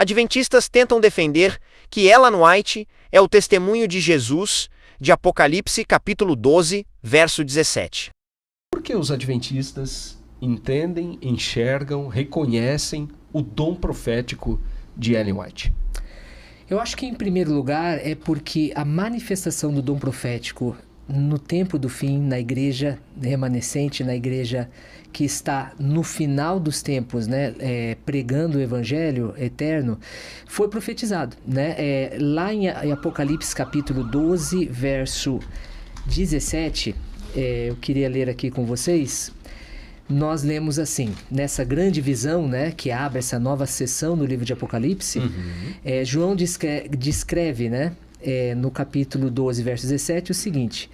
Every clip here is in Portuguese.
Adventistas tentam defender que Ellen White é o testemunho de Jesus, de Apocalipse capítulo 12, verso 17. Por que os adventistas entendem, enxergam, reconhecem o dom profético de Ellen White? Eu acho que, em primeiro lugar, é porque a manifestação do dom profético no tempo do fim, na igreja remanescente, na igreja que está no final dos tempos, né, pregando o evangelho eterno, foi profetizado, né? Lá em Apocalipse capítulo 12, verso 17, eu queria ler aqui com vocês. Nós lemos assim, nessa grande visão, né, que abre essa nova sessão no livro de Apocalipse, João descreve, né, no capítulo 12, verso 17, o seguinte: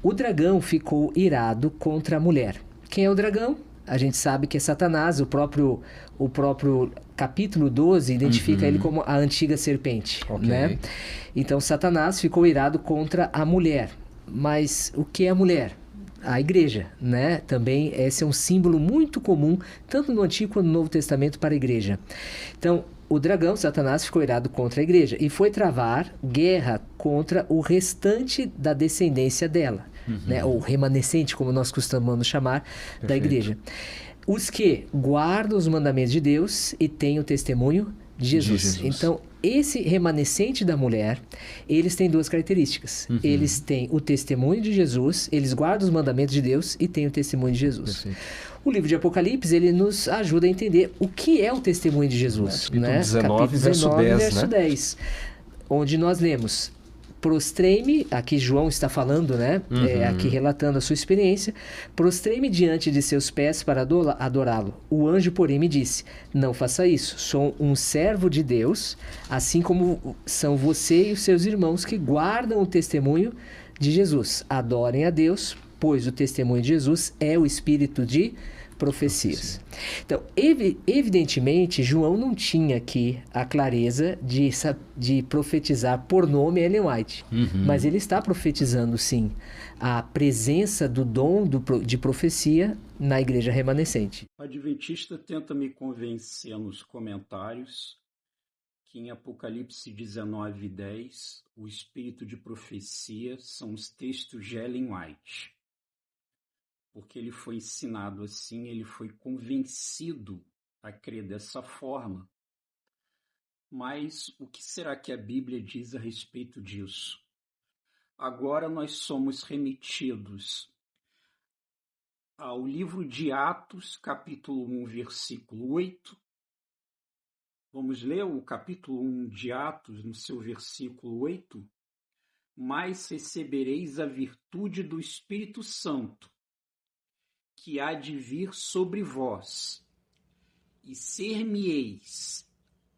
o dragão ficou irado contra a mulher. Quem é o dragão? A gente sabe que é Satanás, o próprio capítulo 12 identifica ele como a antiga serpente, né? Então, Satanás ficou irado contra a mulher. Mas o que é a mulher? A igreja, né? Também esse é um símbolo muito comum, tanto no Antigo quanto no Novo Testamento, para a igreja. Então, o dragão, Satanás, ficou irado contra a igreja e foi travar guerra contra o restante da descendência dela, né? Ou remanescente, como nós costumamos chamar, da igreja. Os que guardam os mandamentos de Deus e têm o testemunho de Jesus. Então, esse remanescente da mulher, eles têm duas características. Eles têm o testemunho de Jesus, eles guardam os mandamentos de Deus e têm o testemunho de Jesus. O livro de Apocalipse, ele nos ajuda a entender o que é o testemunho de Jesus. Capítulo né? 19, verso 10, verso 10, onde nós lemos: prostrei-me, aqui João está falando, né? Aqui relatando a sua experiência. Prostrei-me diante de seus pés para adorá-lo. O anjo, porém, me disse: não faça isso. Sou um servo de Deus, assim como são você e os seus irmãos que guardam o testemunho de Jesus. Adorem a Deus, pois o testemunho de Jesus é o espírito de profecias. Então, evidentemente, João não tinha aqui a clareza de profetizar por nome Ellen White, mas ele está profetizando, sim, a presença do dom de profecia na igreja remanescente. O adventista tenta me convencer nos comentários que em Apocalipse 19, 10, o espírito de profecia são os textos de Ellen White. Porque ele foi ensinado assim, ele foi convencido a crer dessa forma. Mas o que será que a Bíblia diz a respeito disso? Agora nós somos remetidos ao livro de Atos, capítulo 1, versículo 8. Vamos ler o capítulo 1 de Atos, no seu versículo 8. Mas recebereis a virtude do Espírito Santo, que há de vir sobre vós, e ser-me-eis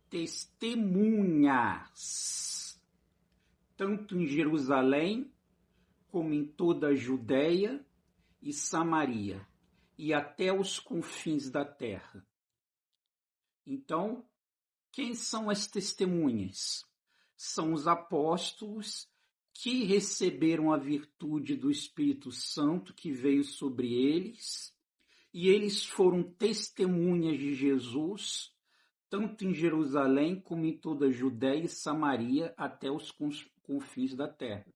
testemunhas, tanto em Jerusalém, como em toda a Judéia e Samaria, e até os confins da terra. Então, quem são as testemunhas? São os apóstolos que receberam a virtude do Espírito Santo que veio sobre eles, e eles foram testemunhas de Jesus, tanto em Jerusalém como em toda a Judéia e Samaria, até os confins da terra.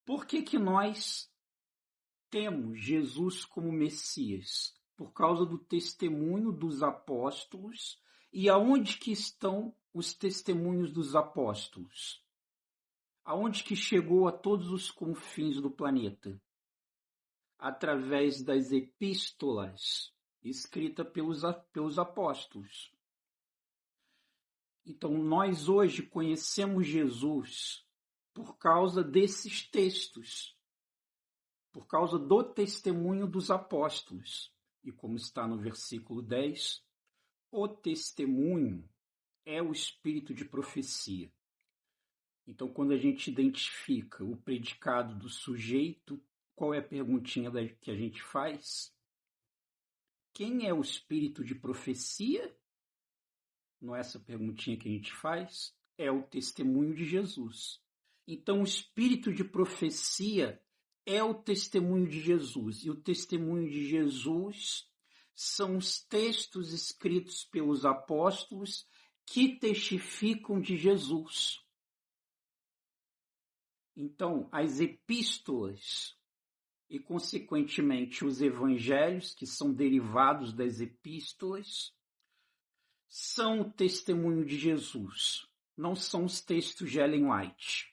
Por que nós temos Jesus como Messias? Por causa do testemunho dos apóstolos. E aonde que estão os testemunhos dos apóstolos? Aonde que chegou a todos os confins do planeta? Através das epístolas escritas pelos apóstolos. Então, nós hoje conhecemos Jesus por causa desses textos, por causa do testemunho dos apóstolos. E como está no versículo 10, o testemunho é o espírito de profecia. Então, quando a gente identifica o predicado do sujeito, qual é a perguntinha que a gente faz? Quem é o espírito de profecia? Não é essa perguntinha que a gente faz? É o testemunho de Jesus. Então, o espírito de profecia é o testemunho de Jesus. E o testemunho de Jesus são os textos escritos pelos apóstolos que testificam de Jesus. Então, as epístolas e, consequentemente, os evangelhos, que são derivados das epístolas, são o testemunho de Jesus, não são os textos de Ellen White.